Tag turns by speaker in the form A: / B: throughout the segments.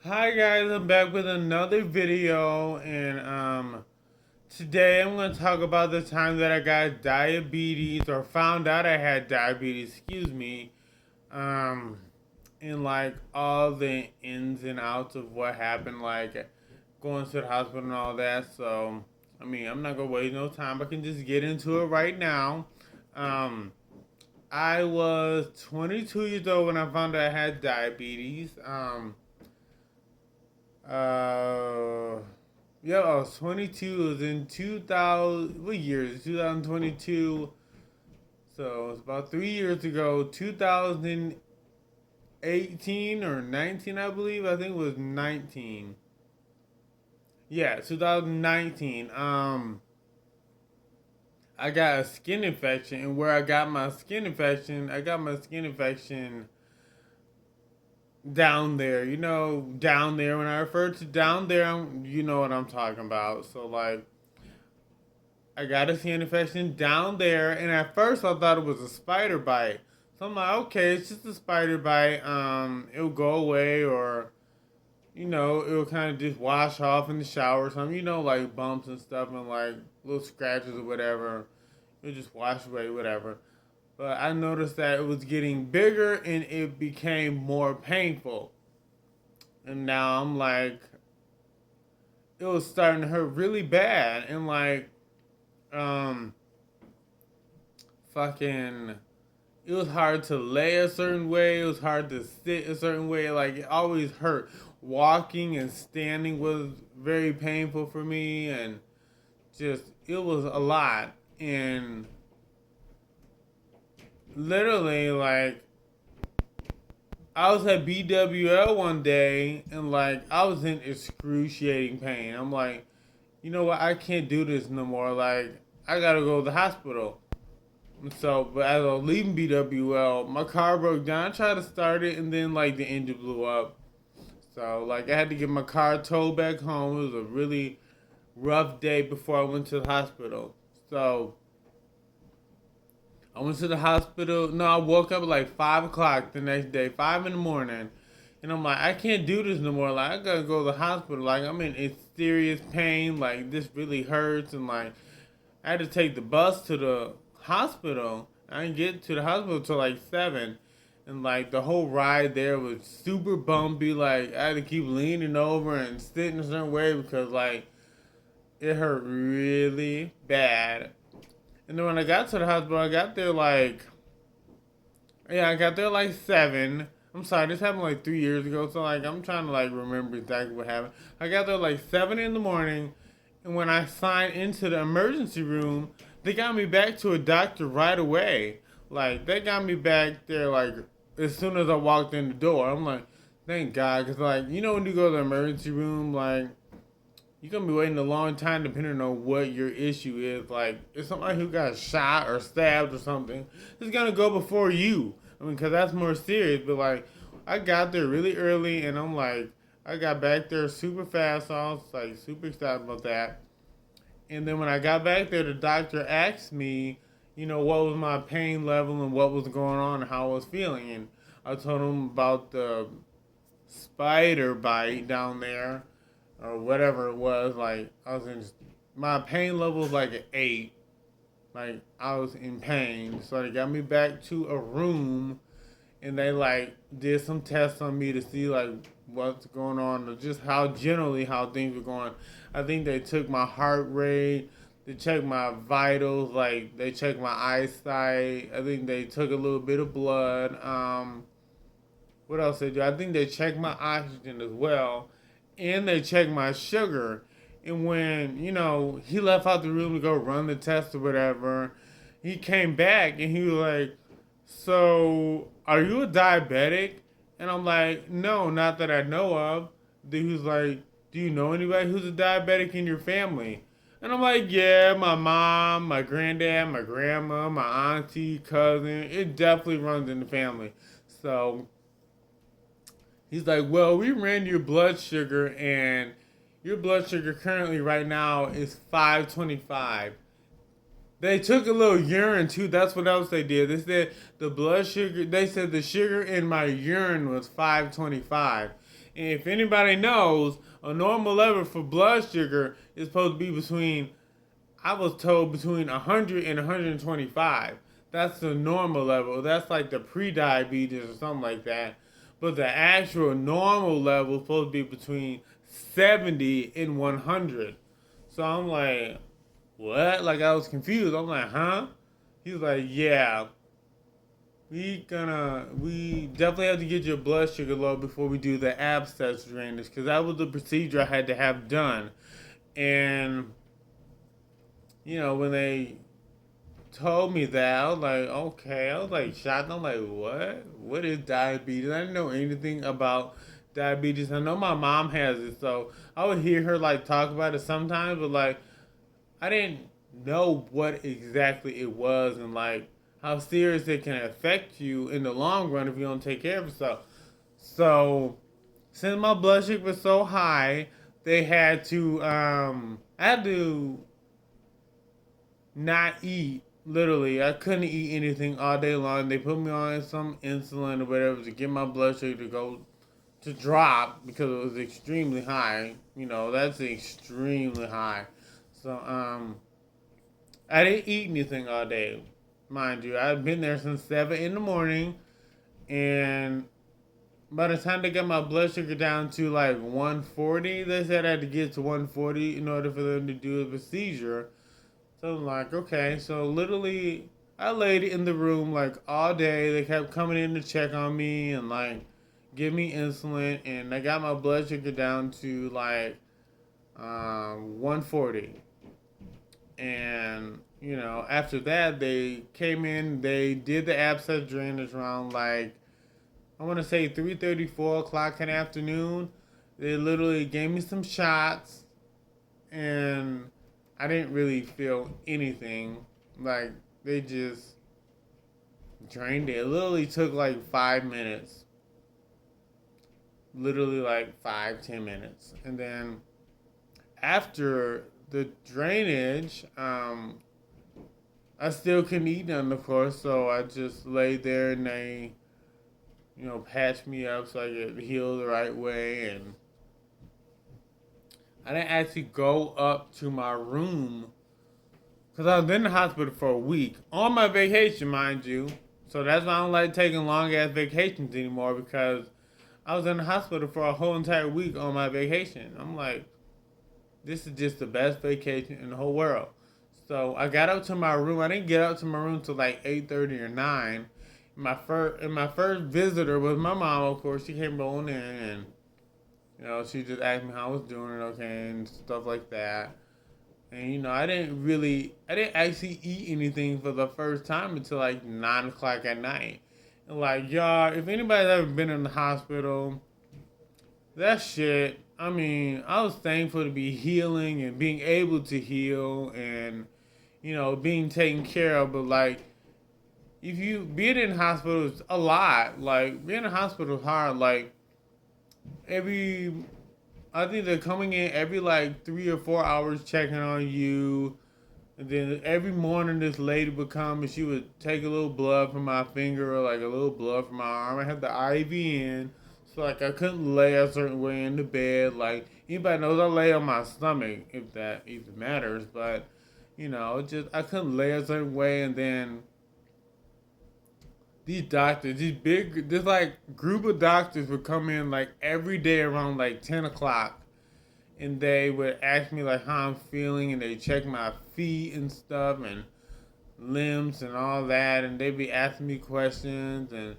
A: Hi guys, I'm back with another video and today I'm going to talk about the time that I got diabetes or found out I had diabetes, excuse me. Um and like all the ins and outs of what happened, like going to the hospital and all that. So, I mean, I'm not going to waste no time. I can just get into it right now. Um I was 22 years old when I found out I had diabetes. Uh, yeah, I was 22. It was in 2000. What year is it? 2022. So it's about 3 years ago. 2018 or 19, I believe. I think it was 19. Yeah, 2019. I got a skin infection, and where I got my skin infection down there. Down there. When I refer to down there, you know what I'm talking about. So like I got a skin infection down there, and at first I thought it was a spider bite. So I'm like, okay, it's just a spider bite. It'll go away, or it'll kind of just wash off in the shower or something. Like bumps and stuff, and like little scratches or whatever. It'll just wash away, whatever. But I noticed that it was getting bigger, and it became more painful. And now I'm like, it was starting to hurt really bad, and like, um fucking it was hard to lay a certain way, it was hard to sit a certain way, like it always hurt. Walking and standing was very painful for me, and just it was a lot. And literally, like, I was at BWL one day, and like I was in excruciating pain. I'm like, you know what, I can't do this no more. Like, I gotta go to the hospital. So, but as I was leaving BWL, my car broke down. I tried to start it, and then like the engine blew up. So, like, I had to get my car towed back home. It was a really rough day before I went to the hospital. So, I went to the hospital. No, I woke up at like 5 o'clock the next day, 5 in the morning, and I'm like, I can't do this no more. Like, I gotta go to the hospital. Like, I'm in serious pain. Like, this really hurts, and like, I had to take the bus to the hospital. I didn't get to the hospital till like 7. And like the whole ride there was super bumpy. Like, I had to keep leaning over and sitting a certain way because like it hurt really bad. And then when I got to the hospital, I got there like 7. I'm sorry, this happened like 3 years ago. So like I'm trying to like remember exactly what happened. I got there like 7 in the morning, and when I signed into the emergency room, they got me back to a doctor right away. Like, they got me back there like as soon as I walked in the door. I'm like, thank God, because like when you go to the emergency room, like you're gonna be waiting a long time depending on what your issue is. Like, if somebody who got shot or stabbed or something, it's gonna go before you. I mean, because that's more serious. But like, I got there really early, and I'm like, I got back there super fast. So I was like super excited about that. And then when I got back there, the doctor asked me, what was my pain level and what was going on and how I was feeling. And I told him about the spider bite down there or whatever it was. Like, my pain level was like an 8. Like, I was in pain. So they got me back to a room, and they like did some tests on me to see like what's going on, or just how things were going. I think they took my heart rate, they checked my vitals, like they checked my eyesight. I think they took a little bit of blood. What else they do? I think they checked my oxygen as well, and they checked my sugar. And when he left out the room to go run the test or whatever, he came back and he was like, "So, are you a diabetic?" And I'm like, "No, not that I know of." Then he was like, "Do you know anybody who's a diabetic in your family?" And I'm like, "Yeah, my mom, my granddad, my grandma, my auntie, cousin. It definitely runs in the family." So he's like, "Well, we ran your blood sugar, and your blood sugar currently right now is 525." They took a little urine too. That's what else they did. They said the sugar in my urine was 525. And if anybody knows, a normal level for blood sugar is supposed to be between, I was told, between 100 and 125. That's the normal level. That's like the pre-diabetes or something like that. But the actual normal level is supposed to be between 70 and 100. So I'm like, what? Like, I was confused. I'm like, huh? He's like, yeah, we definitely have to get your blood sugar low before we do the abscess drainage, because that was the procedure I had to have done. And when they told me that, I was like, okay. I was like shocked. I'm like, what? What is diabetes? I didn't know anything about diabetes. I know my mom has it, so I would hear her like talk about it sometimes, but like I didn't know what exactly it was and like how serious it can affect you in the long run if you don't take care of yourself. So since my blood sugar was so high, they had to I had to not eat. Literally, I couldn't eat anything all day long. They put me on some insulin or whatever to get my blood sugar to go to drop because it was extremely high. That's extremely high. So I didn't eat anything all day, mind you. I've been there since 7 in the morning, and by the time they got my blood sugar down to like 140, they said I had to get to 140 in order for them to do a procedure. So I'm like, okay. So literally, I laid in the room like all day. They kept coming in to check on me and like give me insulin, and I got my blood sugar down to like 140. And after that, they came in. They did the abscess drainage around like I want to say 3:30, 4 o'clock in the afternoon. They literally gave me some shots, and I didn't really feel anything. Like, they just drained it. It literally took like 5 minutes. Literally like 5, 10 minutes. And then after the drainage, I still couldn't eat none, of course. So I just laid there and they, patched me up so I could heal the right way. And I didn't actually go up to my room because I was in the hospital for a week on my vacation, mind you. So that's why I don't like taking long ass vacations anymore, because I was in the hospital for a whole entire week on my vacation. I'm like, this is just the best vacation in the whole world. So I got up to my room. I didn't get up to my room till like 8:30 or 9. My first visitor was my mom, of course. She came rolling in, and she just asked me how I was doing it, okay, and stuff like that. And I didn't actually eat anything for the first time until like 9 o'clock at night. And like, y'all, if anybody's ever been in the hospital, that shit, I mean, I was thankful to be healing and being able to heal and, being taken care of. But like, if you being in hospital is a lot. Like, being in hospital is hard. Like, I think they're coming in every like 3 or 4 hours checking on you. And then every morning this lady would come and she would take a little blood from my finger or like a little blood from my arm. I had the IV in. So like I couldn't lay a certain way in the bed. Like anybody knows I lay on my stomach, if that even matters. But just I couldn't lay a certain way. And then these doctors, this like group of doctors would come in like every day around like 10 o'clock, and they would ask me like how I'm feeling, and they check my feet and stuff and limbs and all that, and they'd be asking me questions, and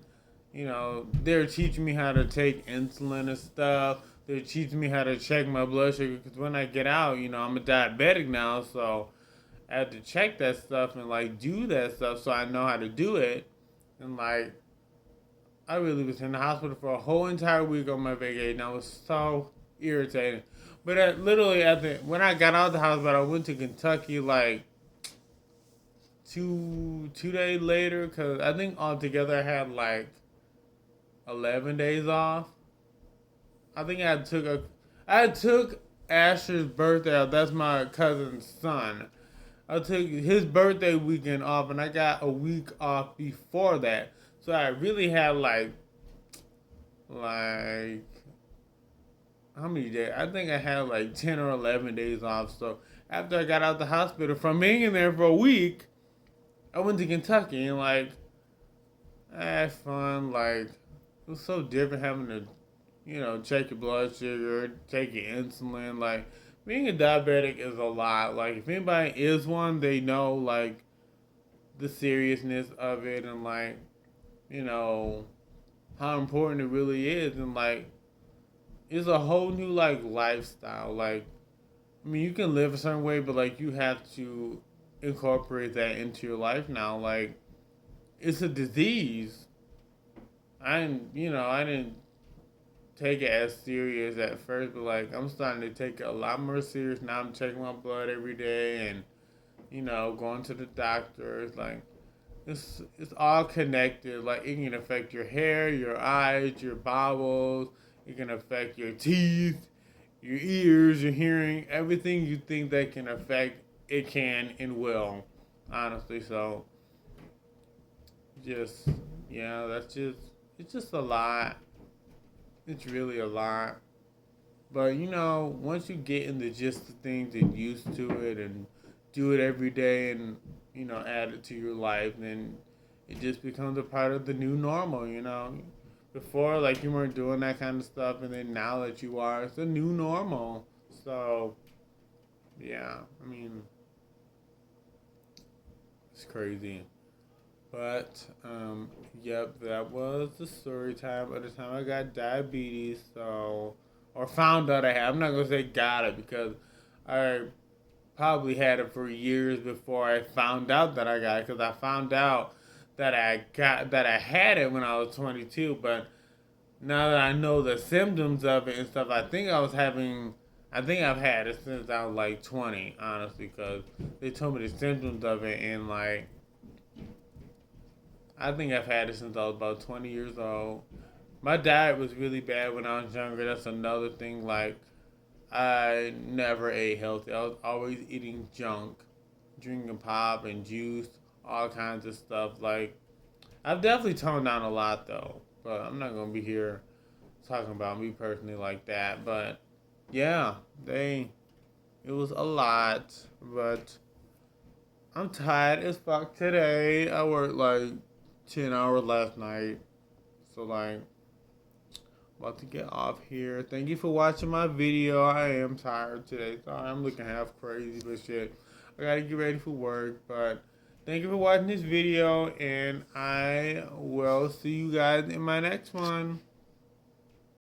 A: they're teaching me how to take insulin and stuff. They're teaching me how to check my blood sugar, because when I get out, I'm a diabetic now, so I have to check that stuff and like do that stuff so I know how to do it. And like, I really was in the hospital for a whole entire week on my vacation. I was so irritated. But when I got out of the hospital, I went to Kentucky like two days later, because I think altogether I had like 11 days off. I think I took Asher's birthday off. That's my cousin's son. I took his birthday weekend off, and I got a week off before that. So I really had like how many days? I think I had like 10 or 11 days off. So after I got out the hospital from being in there for a week, I went to Kentucky and like I had fun. Like it was so different having to, check your blood sugar, take your insulin. Like being a diabetic is a lot. Like if anybody is one, they know like the seriousness of it and like, you know, how important it really is and like it's a whole new like lifestyle. Like I mean you can live a certain way but like you have to incorporate that into your life now. Like it's a disease. I didn't take it as serious at first, but like I'm starting to take it a lot more serious now. I'm checking my blood every day and going to the doctor. It's like it's all connected. Like it can affect your hair, your eyes, your bowels. It can affect your teeth, your ears, your hearing. Everything you think that can affect, it can and will. Honestly, so just that's just it's just a lot. It's really a lot. But once you get in the gist of things and used to it and do it every day and add it to your life, then it just becomes a part of the new normal. Before, like you weren't doing that kind of stuff, and then now that you are, it's a new normal. So, yeah, I mean, it's crazy. But, yep, that was the story time of the time I got diabetes. So, or found out I had. I'm not gonna say got it because I probably had it for years before I found out that I got it. Because I found out that I had it when I was 22. But now that I know the symptoms of it and stuff, I think I was having. I think I've had it since I was like 20, honestly, because they told me the symptoms of it and like I think I've had it since I was about 20 years old. My diet was really bad when I was younger. That's another thing. Like, I never ate healthy. I was always eating junk, drinking pop and juice, all kinds of stuff. Like, I've definitely toned down a lot, though. But I'm not going to be here talking about me personally like that. But, yeah, it was a lot. But I'm tired as fuck today. I worked like 10 hours last night. So, like, about to get off here. Thank you for watching my video. I am tired today. Sorry, I'm looking half crazy, but shit. I gotta get ready for work. But thank you for watching this video. And I will see you guys in my next one.